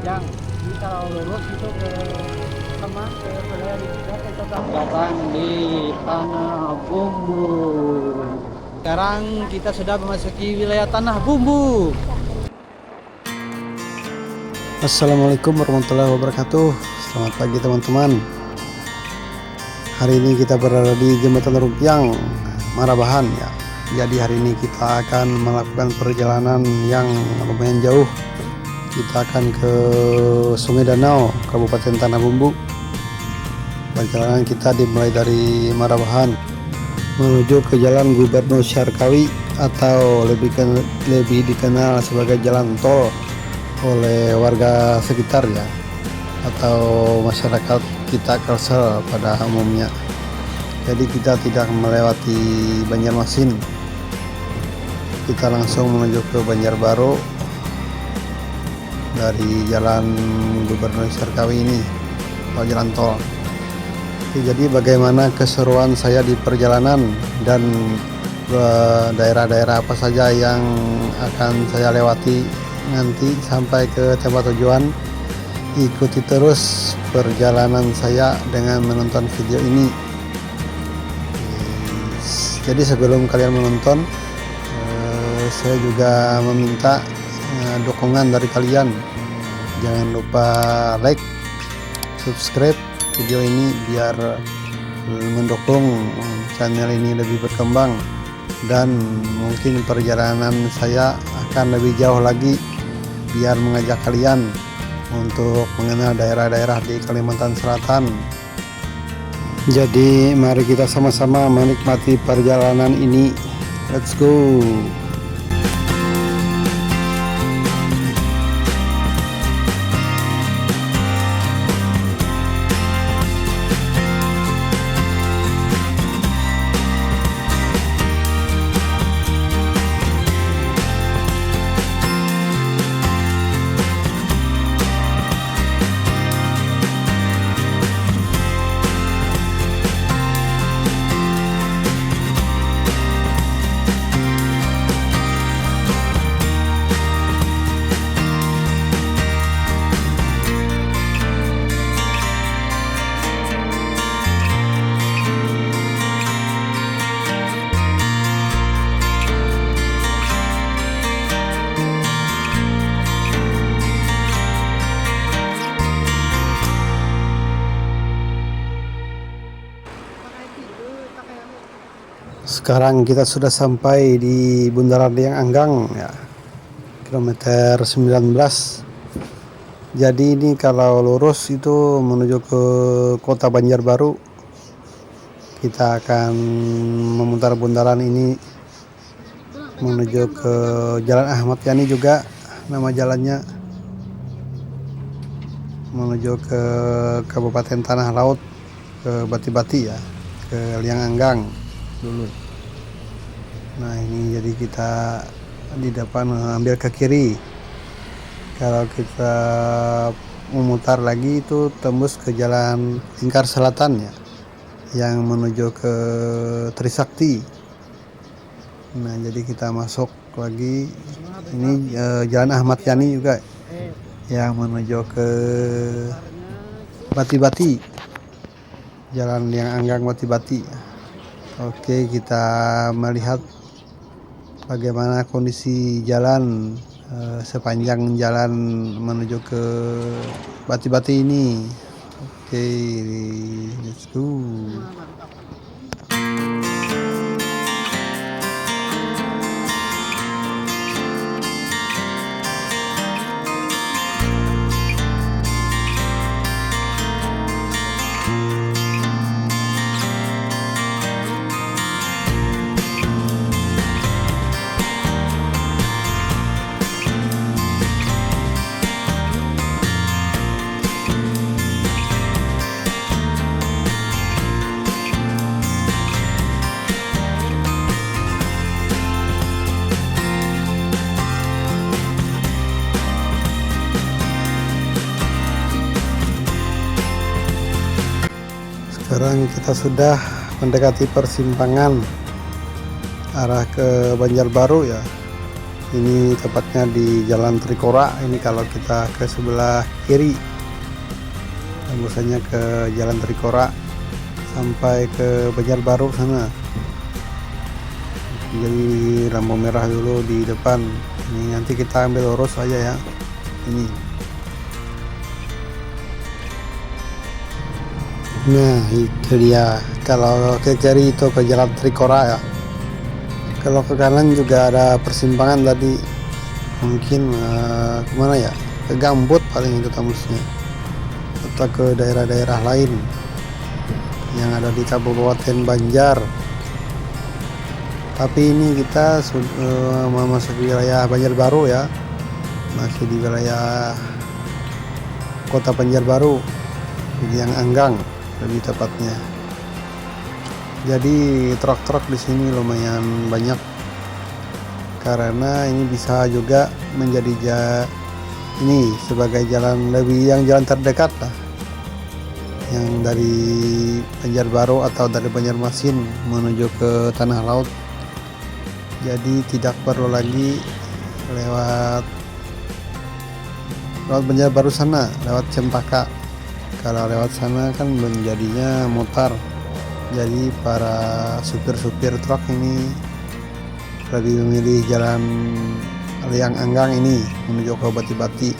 panjang. Jadi kalau lurus itu ke sama ke wilayah di kita ke datang di Tanah Bumbu. Sekarang kita sudah memasuki wilayah Tanah Bumbu. Assalamualaikum warahmatullahi wabarakatuh. Selamat pagi teman-teman. Hari ini kita berada di Jembatan Rumpiang, Marabahan ya. Jadi hari ini kita akan melakukan perjalanan yang lumayan jauh. Kita akan ke Sungai Danau, Kabupaten Tanah Bumbu. Perjalanan kita dimulai dari Marabahan menuju ke Jalan Gubernur Syarkawi atau lebih dikenal sebagai jalan tol oleh warga sekitar ya, atau masyarakat kita Kalsel pada umumnya. Jadi kita tidak melewati Banjarmasin, kita langsung menuju ke Banjarbaru dari Jalan Gubernur Syarkawi ini atau jalan tol. Jadi bagaimana keseruan saya di perjalanan dan daerah-daerah apa saja yang akan saya lewati nanti sampai ke tempat tujuan. Ikuti terus perjalanan saya dengan menonton video ini. Jadi sebelum kalian menonton, saya juga meminta dukungan dari kalian. Jangan lupa like, subscribe video ini biar mendukung channel ini lebih berkembang, dan mungkin perjalanan saya akan lebih jauh lagi biar mengajak kalian untuk mengenal daerah-daerah di Kalimantan Selatan. Jadi mari kita sama-sama menikmati perjalanan ini. Let's go. Sekarang kita sudah sampai di Bundaran Liang Anggang ya, kilometer 19. Jadi ini kalau lurus itu menuju ke kota Banjarbaru. Kita akan memutar bundaran ini menuju ke Jalan Ahmad Yani juga nama jalannya, menuju ke Kabupaten Tanah Laut, ke Bati-Bati ya, ke Liang Anggang dulu. Nah ini jadi kita di depan ambil ke kiri. Kalau kita memutar lagi itu tembus ke Jalan Lingkar Selatan ya, yang menuju ke Trisakti. Nah jadi kita masuk lagi ini Jalan Ahmad Yani juga yang menuju ke Bati-Bati, Jalan Liang Anggang Bati-Bati. Oke, kita melihat bagaimana kondisi jalan sepanjang jalan menuju ke Bati-Bati ini. Oke, let's go. Sekarang kita sudah mendekati persimpangan arah ke Banjarbaru ya. Ini tepatnya di Jalan Trikora. Ini kalau kita ke sebelah kiri, tembusannya ke Jalan Trikora sampai ke Banjarbaru sana. Jadi lampu merah dulu di depan. Ini nanti kita ambil lurus aja ya. Ini. Nah, itu dia. Kalau ke kiri itu ke Jalan Trikora ya. Kalau ke kanan juga ada persimpangan tadi, mungkin kemana ya, ke Gambut paling itu tembusnya, atau ke daerah-daerah lain yang ada di Kabupaten Banjar. Tapi ini kita memasuki wilayah Banjarbaru ya, masih di wilayah kota Banjarbaru, di Liang Anggang lebih tepatnya. Jadi truk-truk di sini lumayan banyak karena ini bisa juga menjadi ini sebagai jalan jalan terdekat lah, yang dari Banjarbaru atau dari Banjarmasin menuju ke Tanah Laut. Jadi tidak perlu lagi lewat Banjarbaru sana, lewat Cempaka. Kalau lewat sana kan menjadinya mutar. Jadi para supir-supir truk ini lebih memilih jalan Liang Anggang ini menuju ke Bati-Bati.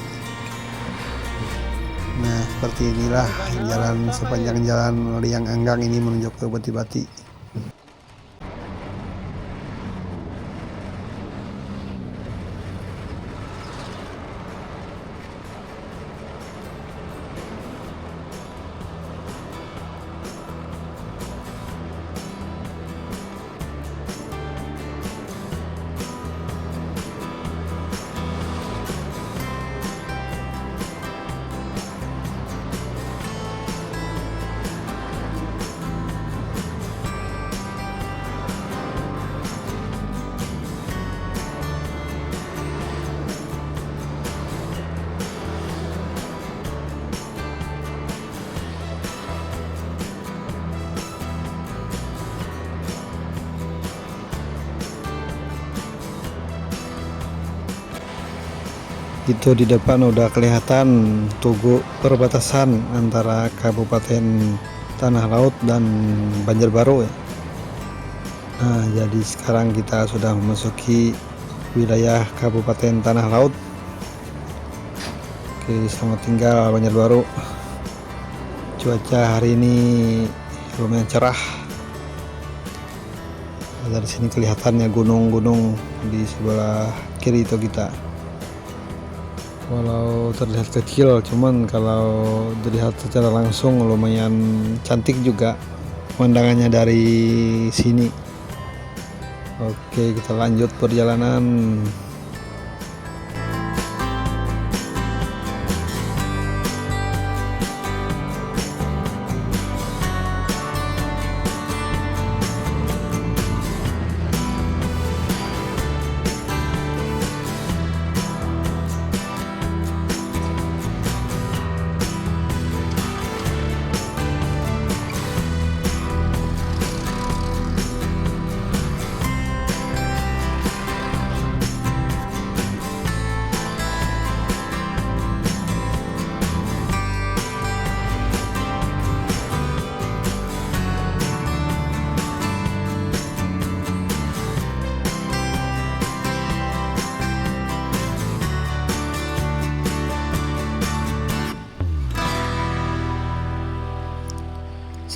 Nah, seperti inilah jalan sepanjang jalan Liang Anggang ini menuju ke Bati-Bati. Itu di depan udah kelihatan tugu perbatasan antara Kabupaten Tanah Laut dan Banjarbaru ya. Nah, jadi sekarang kita sudah memasuki wilayah Kabupaten Tanah Laut. Oke, selamat tinggal Banjarbaru. Cuaca hari ini lumayan cerah. Dari sini kelihatannya gunung-gunung di sebelah kiri itu kita. Walau terlihat kecil, cuman kalau dilihat secara langsung lumayan cantik juga pemandangannya dari sini. Oke, kita lanjut perjalanan.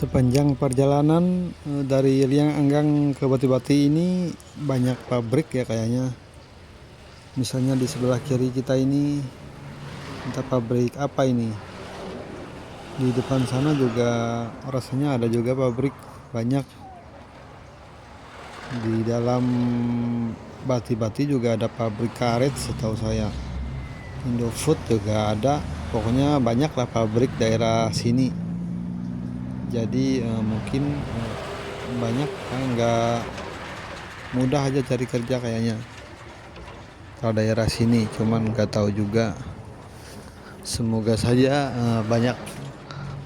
Sepanjang perjalanan dari Liang Anggang ke Bati-Bati ini banyak pabrik ya kayaknya. Misalnya di sebelah kiri kita ini, entah pabrik apa ini. Di depan sana juga rasanya ada juga pabrik banyak. Di dalam Bati-Bati juga ada pabrik karet setahu saya. Indofood juga ada. Pokoknya banyaklah pabrik daerah sini. Jadi mungkin banyak nggak mudah aja cari kerja kayaknya kalau daerah sini, cuman nggak tahu juga. Semoga saja banyak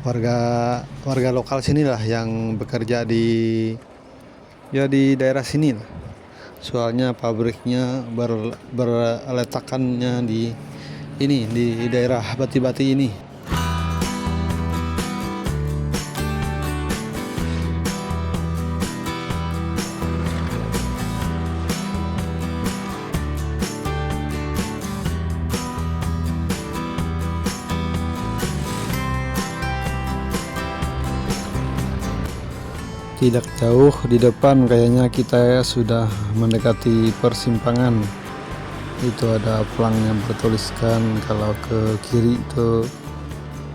warga lokal sini lah yang bekerja di daerah sini lah, soalnya pabriknya berletakannya di ini, di daerah Bati-Bati ini. Tidak jauh di depan kayaknya kita sudah mendekati persimpangan. Itu ada pelang yang bertuliskan kalau ke kiri itu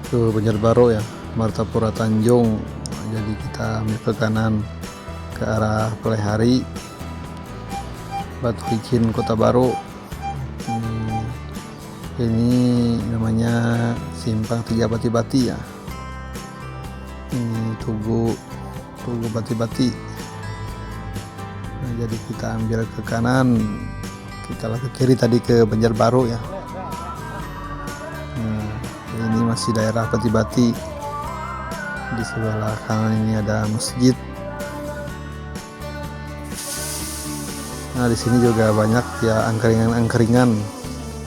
ke Banjarbaro ya, Martapura Tanjung. Jadi kita ambil ke kanan ke arah Pelehari, Batu Licin, Kota Baru. Ini namanya Simpang 3 Bati-Bati ya. Ini Tugu Bati-Bati. Nah, jadi kita ambil ke kanan, kita ke kiri tadi ke Banjarbaro ya. Nah, ini masih daerah Bati-Bati. Di sebelah kanan ini ada masjid. Nah, di sini juga banyak ya angkringan-angkringan.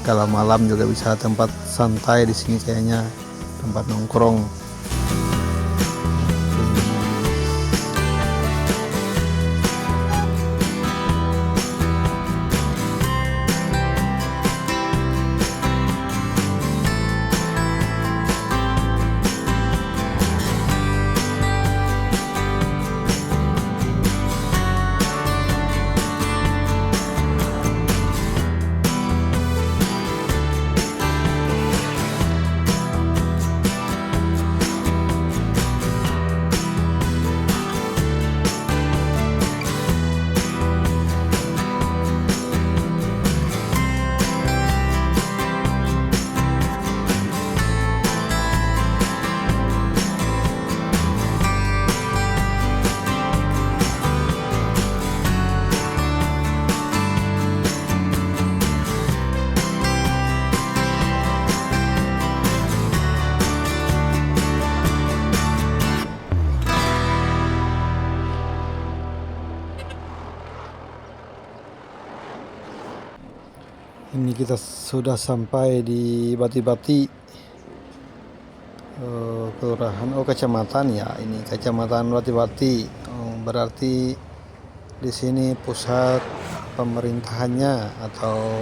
Kalau malam juga bisa tempat santai di sini kayaknya, tempat nongkrong. Ini kita sudah sampai di Bati-Bati, kelurahan, kecamatan ya. Ini kecamatan Bati-Bati. Berarti di sini pusat pemerintahannya atau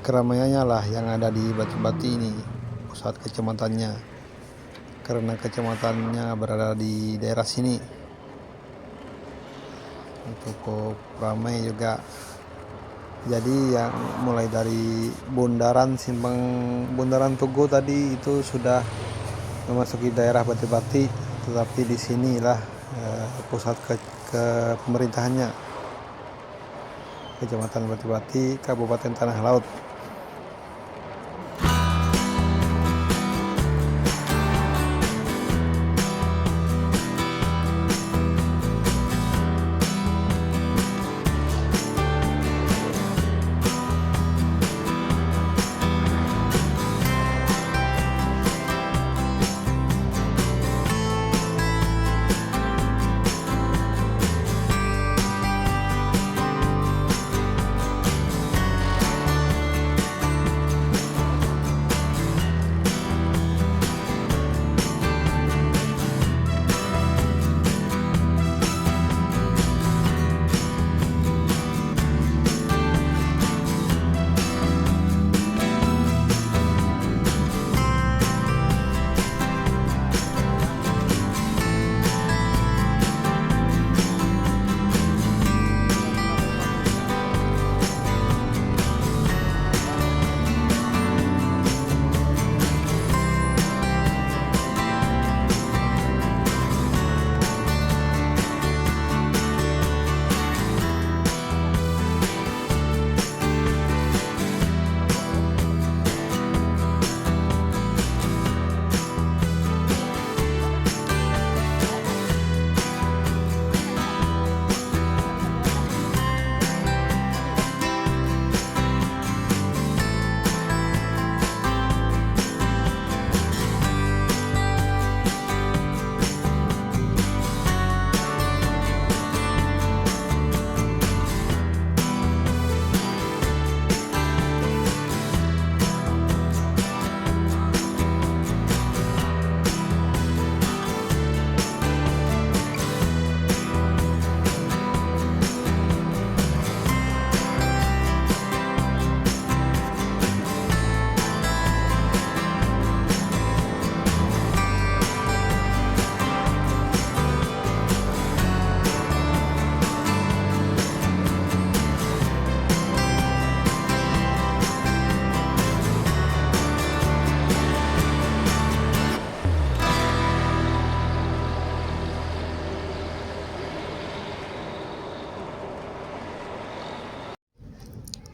keramaiannya lah yang ada di Bati-Bati ini, pusat kecamatannya. Karena kecamatannya berada di daerah sini, cukup ramai juga. Jadi yang mulai dari bundaran Tugu tadi itu sudah memasuki daerah Bati-Bati, tetapi di sinilah pusat ke pemerintahannya, Kecamatan Bati-Bati, Kabupaten Tanah Laut.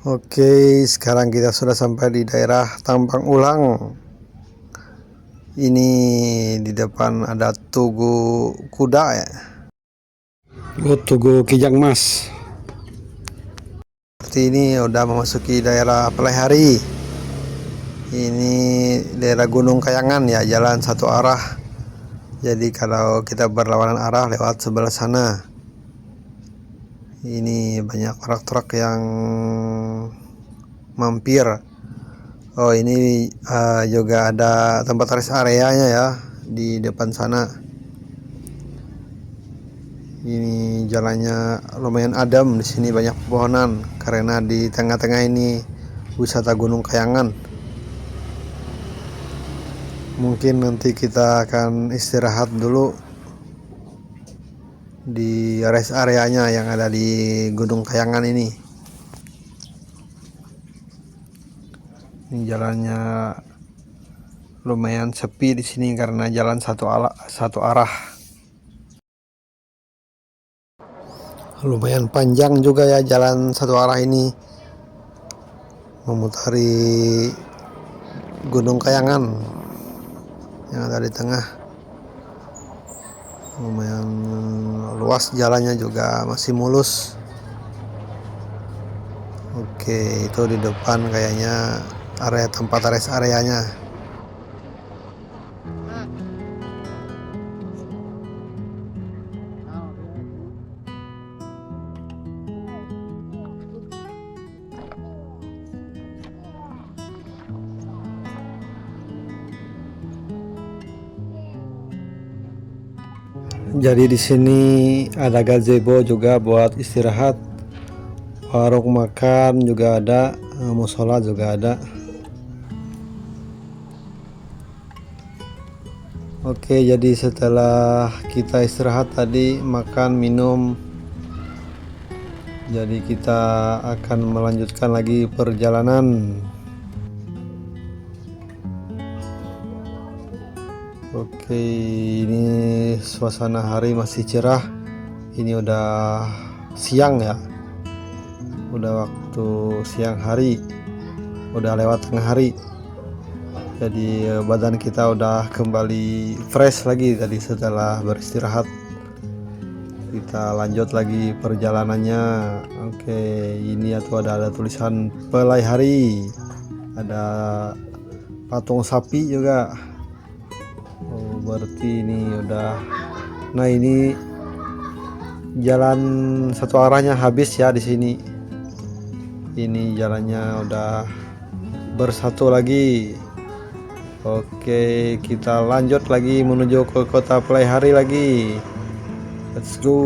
Oke, sekarang kita sudah sampai di daerah Tampang Ulang. Ini di depan ada Tugu Kuda ya. Tugu Kijang Mas. Seperti ini udah memasuki daerah Pelaihari. Ini daerah Gunung Kayangan ya, jalan satu arah. Jadi kalau kita berlawanan arah lewat sebelah sana. Ini banyak truk-truk yang mampir. Oh, ini juga ada tempat rest areanya ya di depan sana. Ini jalannya lumayan adem, di sini banyak pepohonan karena di tengah-tengah ini wisata Gunung Kayangan. Mungkin nanti kita akan istirahat dulu di rest areanya yang ada di Gunung Kayangan ini. Ini jalannya lumayan sepi di sini karena jalan satu arah. Lumayan panjang juga ya jalan satu arah ini, memutari Gunung Kayangan yang ada di tengah. Lumayan luas jalannya, juga masih mulus. Oke, itu di depan kayaknya area tempat rest areanya. Jadi di sini ada gazebo juga buat istirahat, warung makan juga ada, musola juga ada. Oke, jadi setelah kita istirahat tadi, makan minum, jadi kita akan melanjutkan lagi perjalanan. Oke, ini suasana hari masih cerah. Ini udah siang ya, udah waktu siang hari, udah lewat tengah hari. Jadi badan kita udah kembali fresh lagi tadi setelah beristirahat. Kita lanjut lagi perjalanannya. Oke, ini ada tulisan Pelaihari, ada patung sapi juga. Oh, berarti ini udah. Nah, ini jalan satu arahnya habis ya di sini. Ini jalannya udah bersatu lagi. Oke, kita lanjut lagi menuju ke kota Pelaihari lagi. Let's go.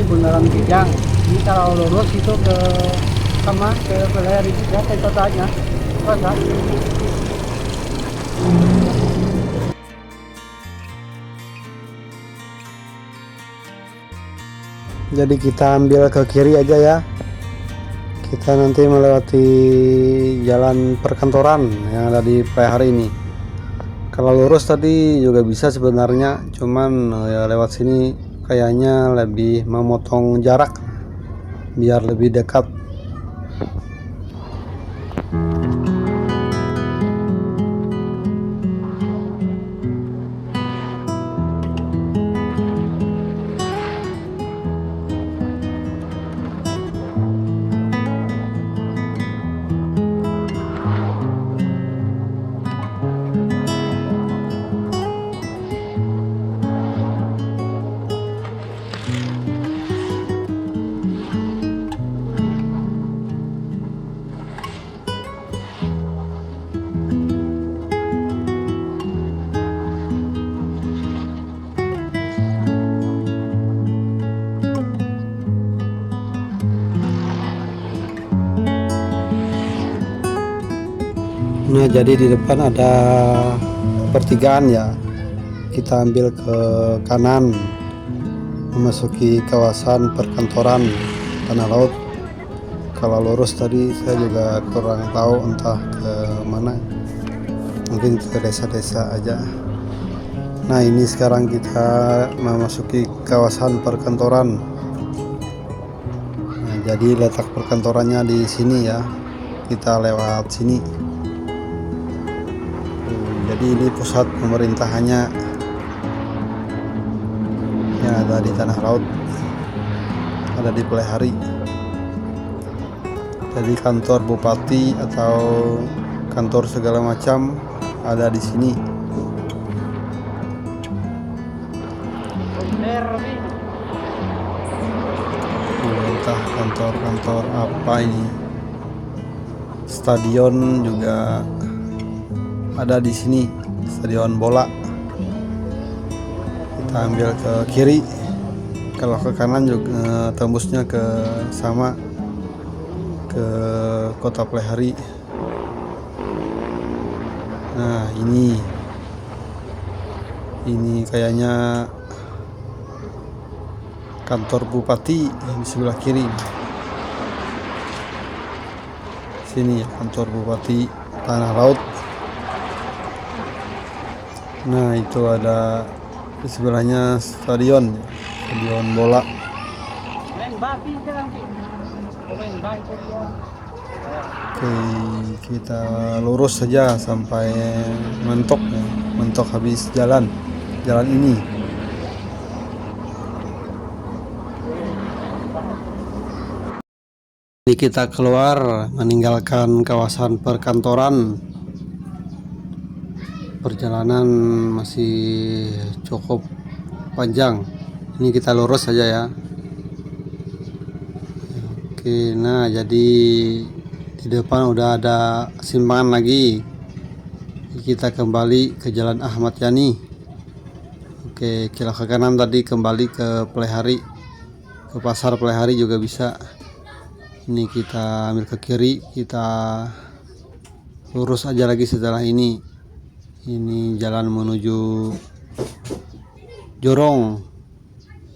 Bundaran Kijang. Ini kalau lurus itu ke sama ke Pelayari juga ke kotanya. Kota. Jadi kita ambil ke kiri aja ya. Kita nanti melewati jalan perkantoran yang ada di Pelayari ini. Kalau lurus tadi juga bisa sebenarnya, cuman ya lewat sini kayaknya lebih memotong jarak biar lebih dekat. Nah, jadi di depan ada pertigaan ya. Kita ambil ke kanan memasuki kawasan perkantoran Tanah Laut. Kalau lurus tadi saya juga kurang tahu entah ke mana. Mungkin ke desa-desa aja. Nah, ini sekarang kita memasuki kawasan perkantoran. Nah, jadi letak perkantorannya di sini ya. Kita lewat sini. Jadi ini pusat pemerintahannya yang ada di Tanah Laut, ada di Pelayari. Jadi kantor bupati atau kantor segala macam ada di sini. Entah kantor-kantor apa ini. Stadion juga ada di sini, stadion bola. Kita ambil ke kiri, kalau ke kanan juga tembusnya ke sama ke kota Pelayari. Nah, ini kayaknya kantor bupati di sebelah kiri. Sini ya, kantor bupati Tanah Laut. Nah, itu ada di sebelahnya stadion bola. Oke, kita lurus saja sampai mentok ya. Mentok habis jalan ini. Jadi kita keluar meninggalkan kawasan perkantoran. Perjalanan masih cukup panjang. Ini kita lurus saja ya. Oke, nah jadi di depan udah ada simpangan lagi. Kita kembali ke Jalan Ahmad Yani. Oke, kita ke kanan tadi kembali ke Pelayari, ke pasar Pelayari juga bisa. Ini kita ambil ke kiri, kita lurus aja lagi setelah ini. Ini jalan menuju Jorong.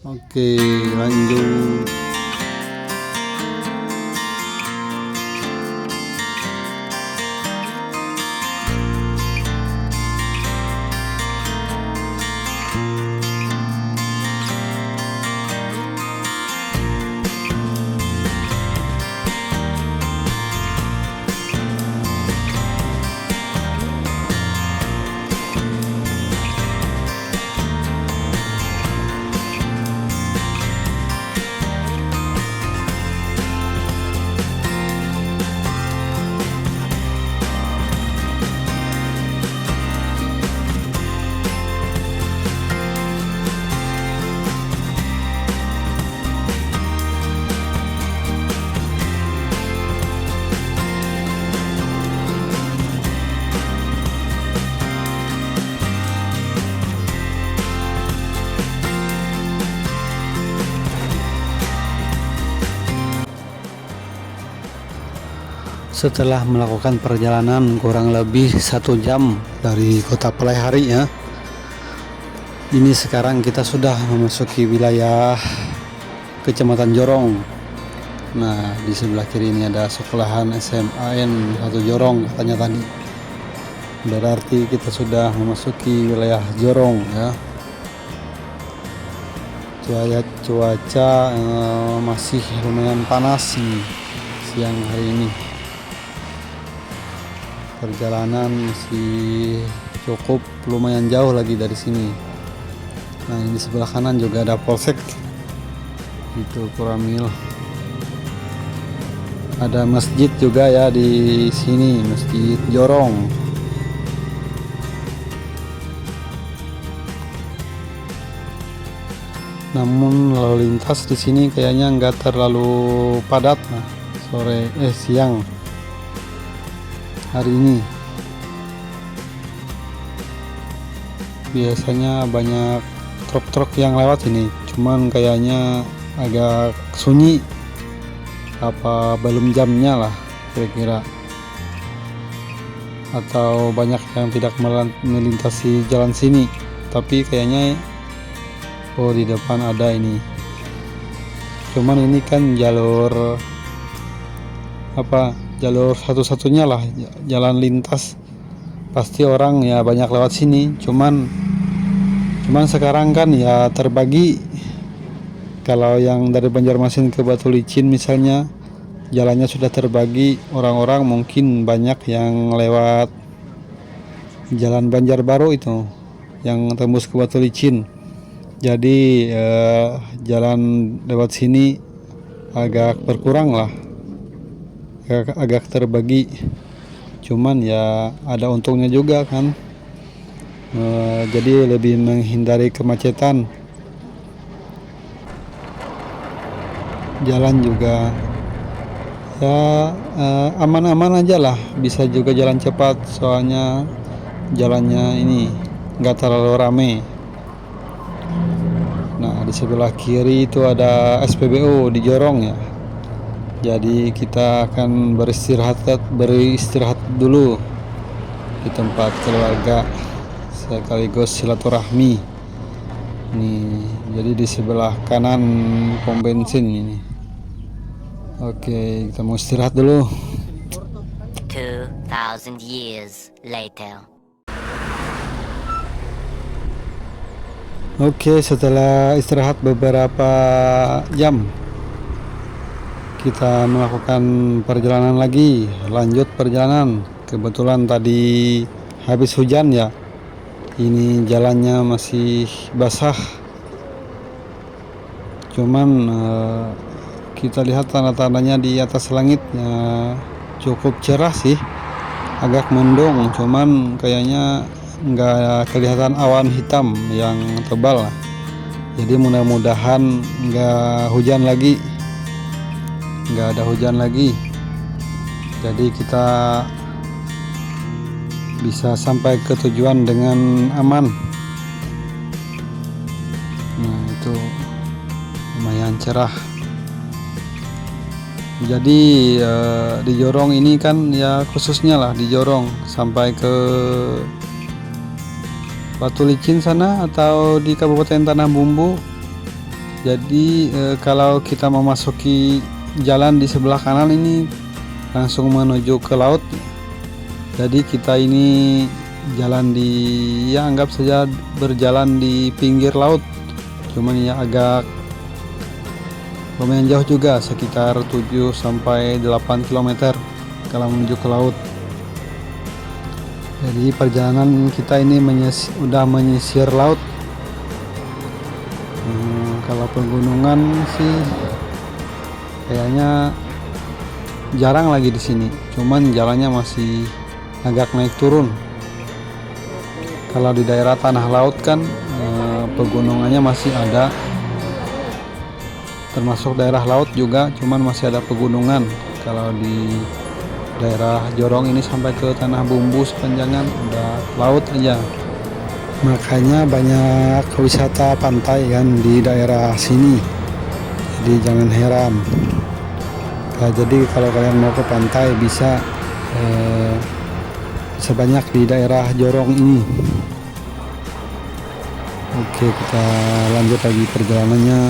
Oke, lanjut. Setelah melakukan perjalanan kurang lebih 1 jam dari kota Pelaihari ya, ini sekarang kita sudah memasuki wilayah Kecamatan Jorong. Nah, di sebelah kiri ini ada sekolahan SMAN 1 Jorong katanya tadi. Berarti kita sudah memasuki wilayah Jorong ya. Cuaca masih lumayan panas nih siang hari ini. Perjalanan masih cukup lumayan jauh lagi dari sini. Nah, ini di sebelah kanan juga ada polsek itu Koramil. Ada masjid juga ya di sini, Masjid Jorong. Namun lalu lintas di sini kayaknya nggak terlalu padat. Nah, siang hari ini biasanya banyak truk-truk yang lewat ini, cuman kayaknya agak sunyi, apa belum jamnya lah kira-kira, atau banyak yang tidak melintasi jalan sini. Tapi kayaknya di depan ada ini, cuman ini kan jalur jalur satu-satunya lah jalan lintas, pasti orang ya banyak lewat sini. Cuman sekarang kan ya terbagi. Kalau yang dari Banjarmasin ke Batu Licin misalnya, jalannya sudah terbagi. Orang-orang mungkin banyak yang lewat jalan Banjarbaru itu yang tembus ke Batu Licin. Jadi jalan lewat sini agak berkurang lah, agak terbagi. Cuman ya ada untungnya juga kan, jadi lebih menghindari kemacetan. Jalan juga ya aman-aman aja lah, bisa juga jalan cepat soalnya jalannya ini nggak terlalu rame. Nah, di sebelah kiri itu ada SPBU di Jorong ya. Jadi kita akan beristirahat dulu di tempat keluarga sekaligus silaturahmi. Nih, jadi di sebelah kanan pom bensin ini. Oke, kita mau istirahat dulu. 2000 years later. Oke, setelah istirahat beberapa jam, kita melakukan perjalanan lagi, lanjut perjalanan. Kebetulan tadi habis hujan ya, ini jalannya masih basah. Cuman kita lihat tanda-tandanya di atas langitnya cukup cerah sih, agak mendung, cuman kayaknya nggak kelihatan awan hitam yang tebal lah. Jadi mudah-mudahan nggak ada hujan lagi, jadi kita bisa sampai ke tujuan dengan aman. Nah, itu lumayan cerah. Jadi di Jorong ini kan ya, khususnya lah di Jorong sampai ke Batu Licin sana atau di Kabupaten Tanah Bumbu. Jadi kalau kita memasuki jalan di sebelah kanan ini langsung menuju ke laut. Jadi kita ini jalan anggap saja berjalan di pinggir laut. Cuman ya agak lumayan jauh juga, sekitar 7 sampai 8 km kalau menuju ke laut. Jadi perjalanan kita ini udah menyisir laut. Kalau pegunungan sih kayaknya jarang lagi di sini. Cuman jalannya masih agak naik turun. Kalau di daerah tanah laut kan pegunungannya masih ada. Termasuk daerah laut juga, cuman masih ada pegunungan. Kalau di daerah Jorong ini sampai ke Tanah Bumbu sepanjangan udah laut aja. Makanya banyak wisata pantai kan di daerah sini. Jadi jangan heran Ya, jadi kalau kalian mau ke pantai bisa sebanyak di daerah Jorong ini. Oke, kita lanjut lagi perjalanannya.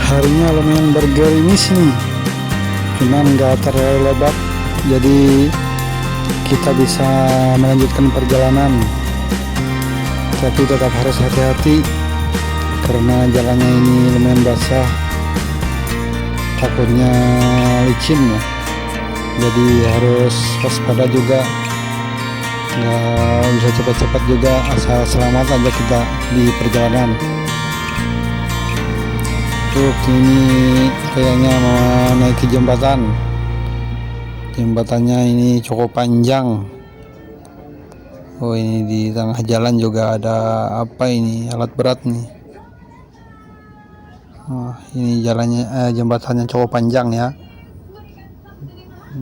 Harinya lumayan bergerimis nih, cuman nggak terlalu lebat, jadi kita bisa melanjutkan perjalanan. Tapi tetap harus hati-hati karena jalannya ini lumayan basah, takutnya licin ya. Jadi harus waspada juga, nggak bisa cepat-cepat juga, asal selamat aja kita di perjalanan. Ini kayaknya mau naik ke jembatan. Jembatannya ini cukup panjang. Oh, ini di tengah jalan juga ada apa ini, alat berat nih. Oh, ini jalannya jembatannya cukup panjang ya.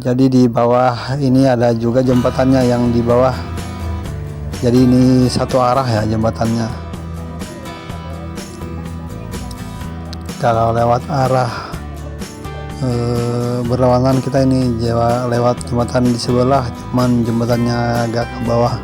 Jadi di bawah ini ada juga jembatannya yang di bawah. Jadi ini satu arah ya jembatannya. Kalau lewat arah berlawanan kita ini lewat jembatan di sebelah, cuman jembatannya agak ke bawah.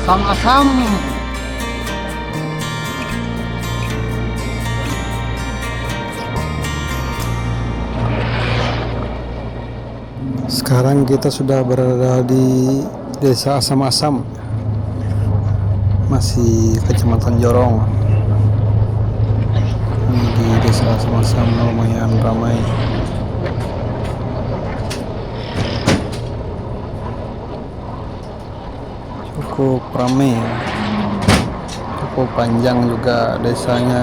asam-asam. Sekarang kita sudah berada di Desa Asam-Asam, masih Kecamatan Jorong. Ini di Desa Asam-Asam lumayan ramai. Cukup ramai, cukup panjang juga desanya.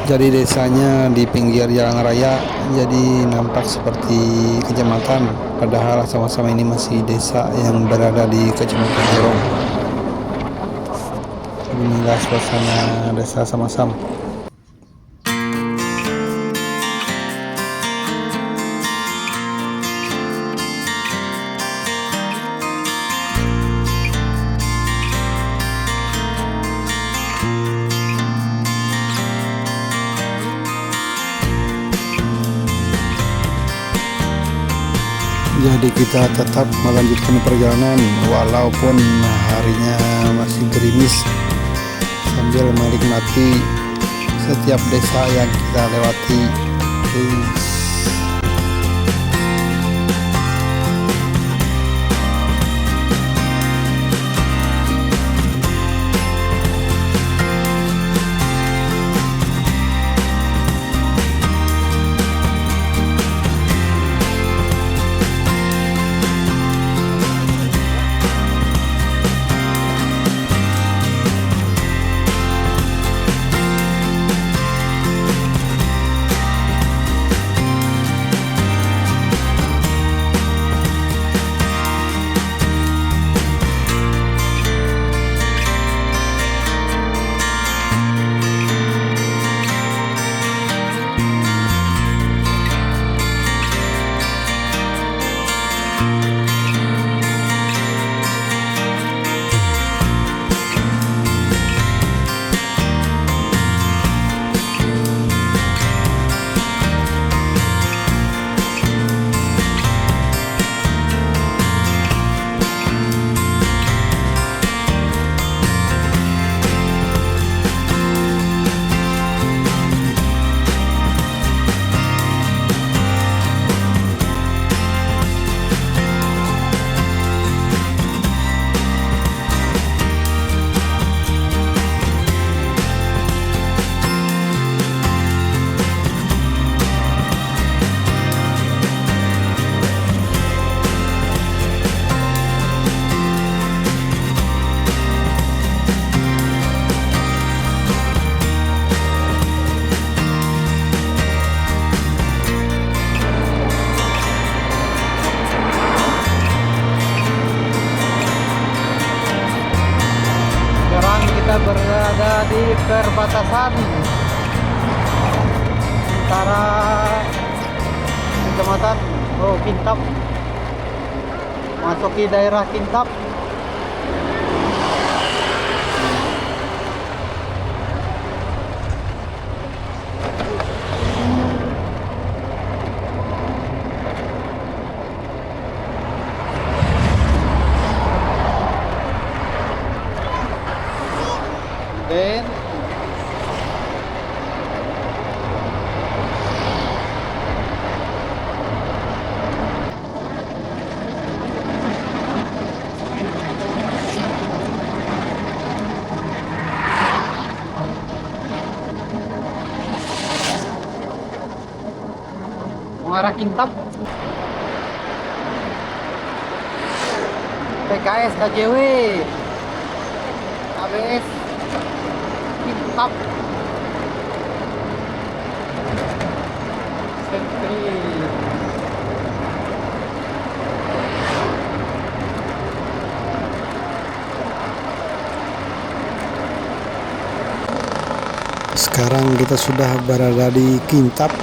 Jadi desanya di pinggir jalan raya, jadi nampak seperti kecamatan, padahal sama-sama ini masih desa yang berada di Kecamatan Jorong. Inilah suasana Desa Asam-Asam. Jadi kita tetap melanjutkan perjalanan walaupun harinya masih gerimis, sambil menikmati setiap desa yang kita lewati. Kita berada di perbatasan antara Kecamatan Kintap masuki daerah Kintap. Dan mengarah Kintap. PKS KJW ABS Kintap Sentri. Sekarang kita sudah berada di Kintap.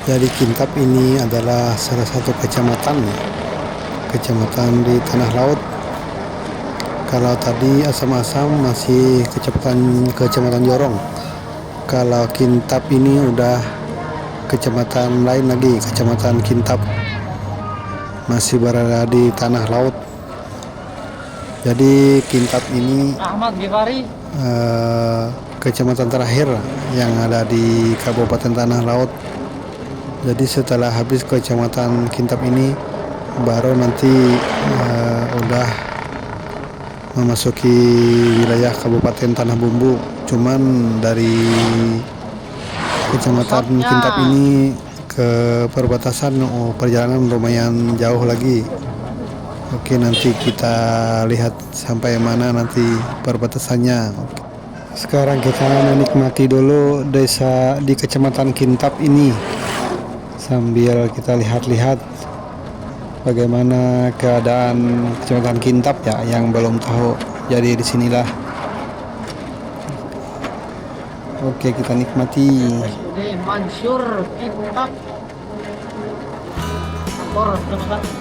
Jadi Kintap ini adalah salah satu kecamatan di Tanah Laut. Kalau tadi Asam-Asam masih kecamatan Jorong. Kalau Kintap ini udah kecamatan lain lagi, Kecamatan Kintap. Masih berada di Tanah Laut. Jadi Kintab ini Ahmad Gifari. kecamatan terakhir yang ada di Kabupaten Tanah Laut. Jadi setelah habis kecamatan Kintab ini baru nanti udah memasuki wilayah Kabupaten Tanah Bumbu. Cuman dari kecamatan Kintab ini ke perbatasan perjalanan lumayan jauh lagi. Oke, nanti kita lihat sampai mana nanti perbatasannya. Oke. Sekarang kita menikmati dulu desa di kecamatan Kintab ini sambil kita lihat-lihat bagaimana keadaan kecamatan Kintab ya yang belum tahu. Jadi disinilah. Oke, kita nikmati. Di Mansur Kintab. Kantor kecamatan.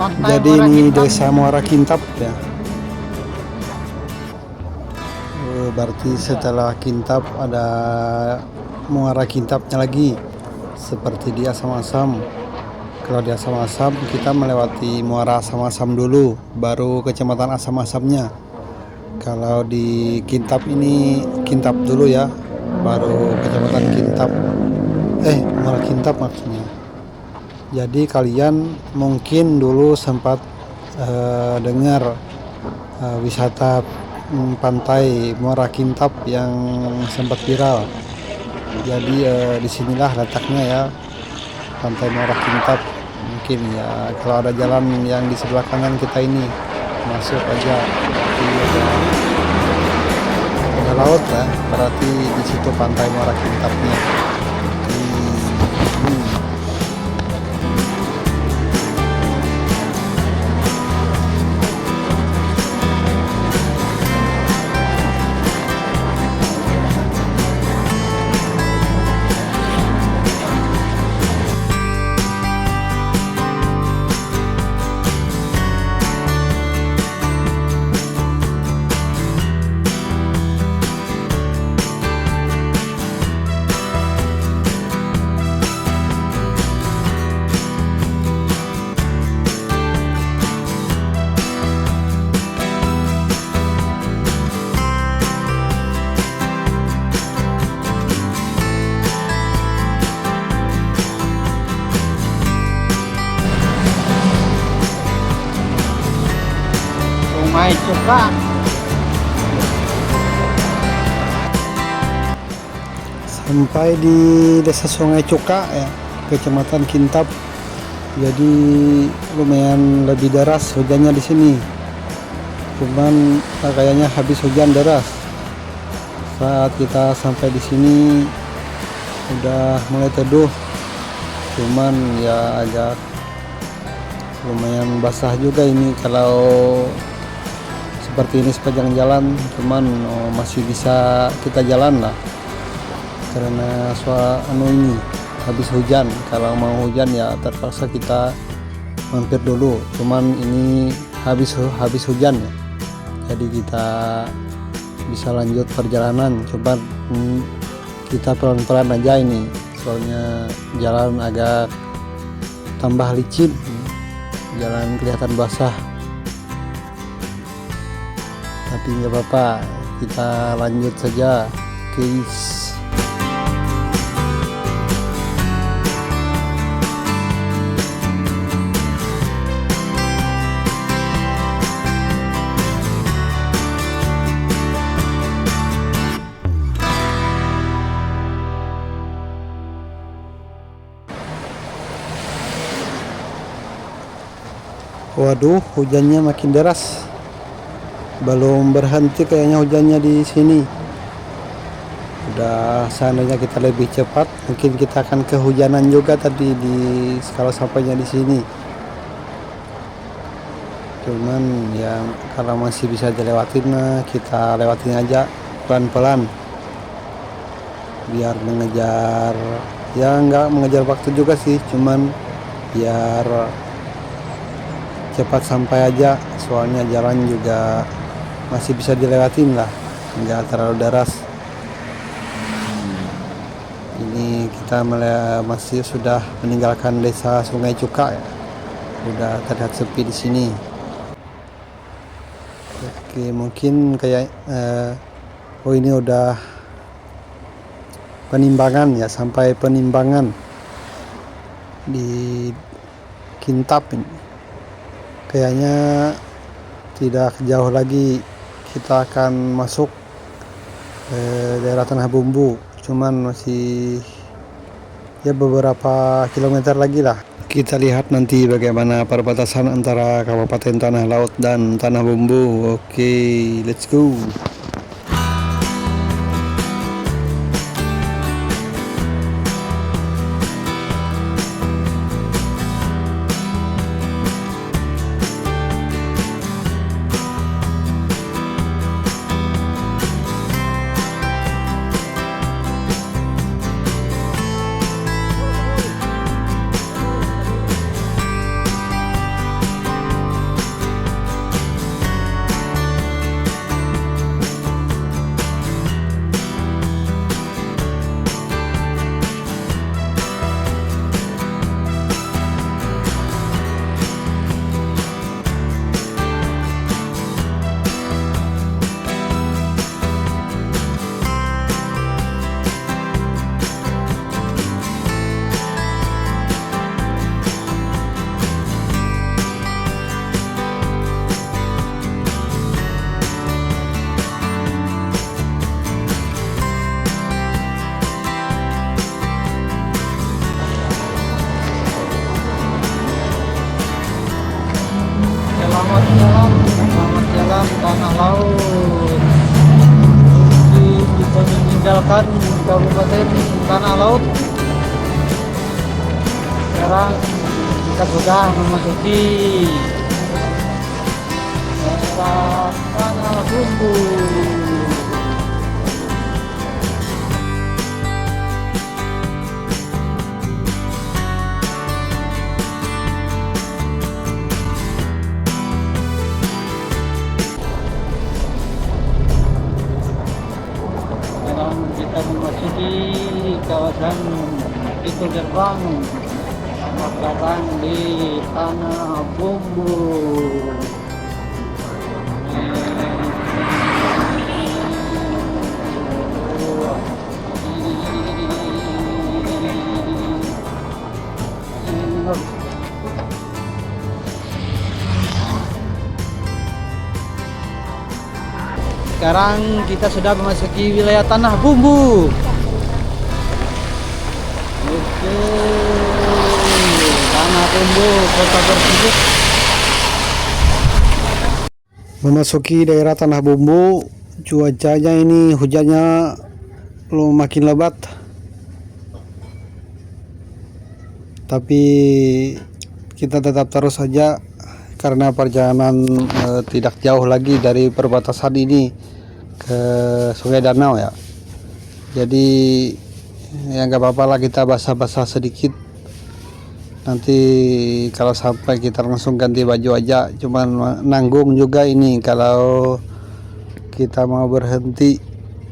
Jadi ini desa Muara Kintab ya. Berarti setelah Kintab ada Muara Kintabnya lagi. Seperti di Asam-Asam. Kalau di Asam-Asam kita melewati Muara Asam-Asam dulu, baru kecamatan Asam-Asamnya. Kalau di Kintab ini Kintab dulu ya, baru kecamatan Kintab. Muara Kintab maksudnya. Jadi kalian mungkin dulu sempat dengar wisata pantai Muara Kintab yang sempat viral. Jadi disinilah letaknya ya, pantai Muara Kintab. Mungkin ya kalau ada jalan yang di sebelah kanan kita ini masuk aja. Ada laut ya, berarti di situ pantai Muara Kintabnya. Sungai Cuka. Sampai di Desa Sungai Cuka ya, Kecamatan Kintap. Jadi lumayan lebih deras hujannya di sini. Cuman kayaknya habis hujan deras. Saat kita sampai di sini udah mulai teduh. Cuman ya agak lumayan basah juga ini kalau seperti ini sepanjang jalan. Cuman masih bisa kita jalan lah. Karena ini habis hujan. Kalau mau hujan ya terpaksa kita mampir dulu. Cuman ini habis hujan ya. Jadi kita bisa lanjut perjalanan. Coba kita pelan-pelan aja ini. Soalnya jalan agak tambah licin. Jalan kelihatan basah. Tapi nggak apa-apa. Kita lanjut saja, guys. Waduh, hujannya makin deras. Belum berhenti kayaknya hujannya di sini. Udah seandainya kita lebih cepat, mungkin kita akan kehujanan juga tadi kalau sampainya di sini. Cuman ya kalau masih bisa dilewatin, kita lewatin aja pelan-pelan. Biar mengejar, ya nggak mengejar waktu juga sih, cuman biar cepat sampai aja. Soalnya jalan juga masih bisa dilewatin lah, nggak terlalu deras. Ini kita masih sudah meninggalkan Desa Sungai Cuka ya. Udah terlihat sepi di sini. Oke, mungkin kayak ini udah penimbangan ya, sampai penimbangan di Kintap ini. Kayaknya tidak jauh lagi kita akan masuk daerah Tanah Bumbu. Cuman masih ya beberapa kilometer lagi lah. Kita lihat nanti bagaimana perbatasan antara Kabupaten Tanah Laut dan Tanah Bumbu. Oke, let's go. Selamat jalan Tanah Laut. Kita meninggalkan Kabupaten Tanah Laut. Sekarang kita sudah memasuki daerah Tanah Bumbu. Kita memasuki kawasan pintu gerbang. Selamat datang di Tanah Bumbu. Sekarang kita sudah memasuki wilayah Tanah Bumbu. Oke, Tanah Bumbu, Kota Bersih. Memasuki daerah Tanah Bumbu, cuacanya ini hujannya makin lebat. Tapi kita tetap terus saja karena perjalanan tidak jauh lagi dari perbatasan ini ke Sungai Danau ya. Jadi ya nggak apa-apa lah kita basah-basah sedikit. Nanti kalau sampai kita langsung ganti baju aja, cuman nanggung juga ini kalau kita mau berhenti.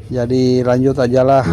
Jadi lanjut aja lah.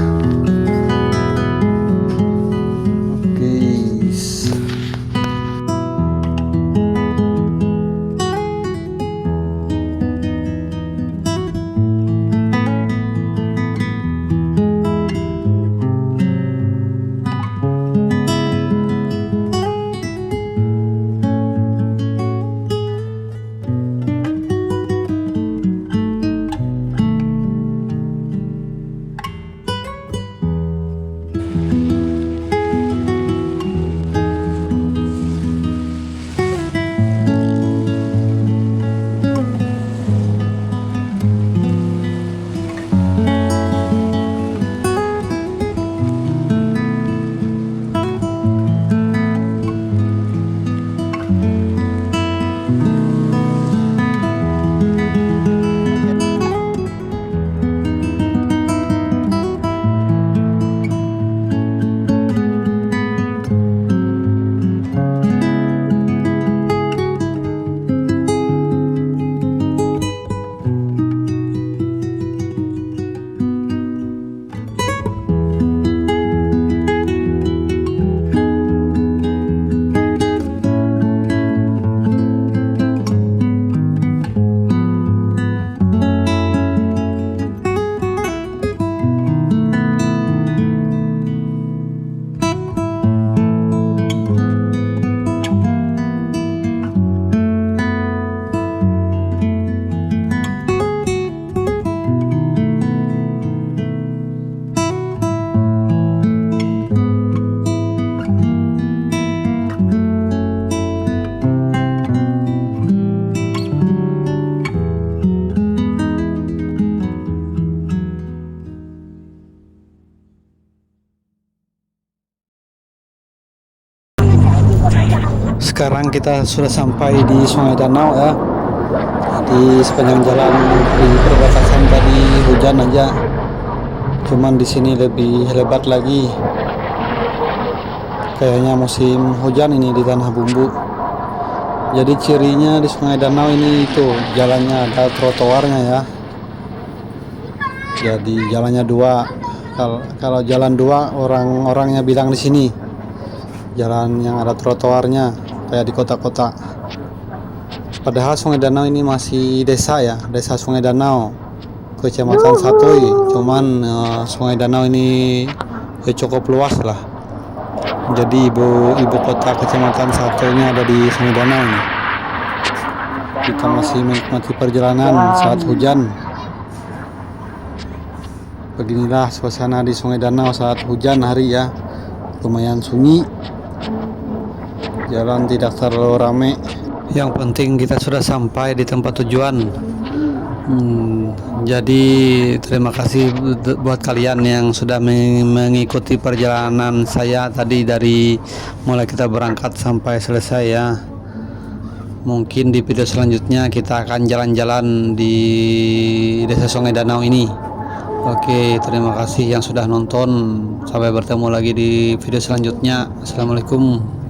Sekarang kita sudah sampai di Sungai Danau ya. Di sepanjang jalan di perbatasan tadi hujan aja, cuman di sini lebih lebat lagi. Kayaknya musim hujan ini di Tanah Bumbu. Jadi cirinya di Sungai Danau ini itu jalannya ada trotoarnya ya. Jadi jalannya dua. Kalau jalan dua, orang-orangnya bilang di sini jalan yang ada trotoarnya kayak di kota-kota. Padahal Sungai Danau ini masih desa ya, Desa Sungai Danau, Kecamatan Satoy. Cuman Sungai Danau ini cukup luas lah. Jadi ibu kota Kecamatan Satoy ini ada di Sungai Danau ini. Kita masih menikmati perjalanan saat hujan. Beginilah suasana di Sungai Danau saat hujan hari ya. Lumayan sunyi. Jalan tidak terlalu ramai. Yang penting kita sudah sampai di tempat tujuan. Jadi terima kasih buat kalian yang sudah mengikuti perjalanan saya tadi dari mulai kita berangkat sampai selesai ya. Mungkin di video selanjutnya kita akan jalan-jalan di Desa Sungai Danau ini. Oke, terima kasih yang sudah nonton. Sampai bertemu lagi di video selanjutnya. Assalamualaikum.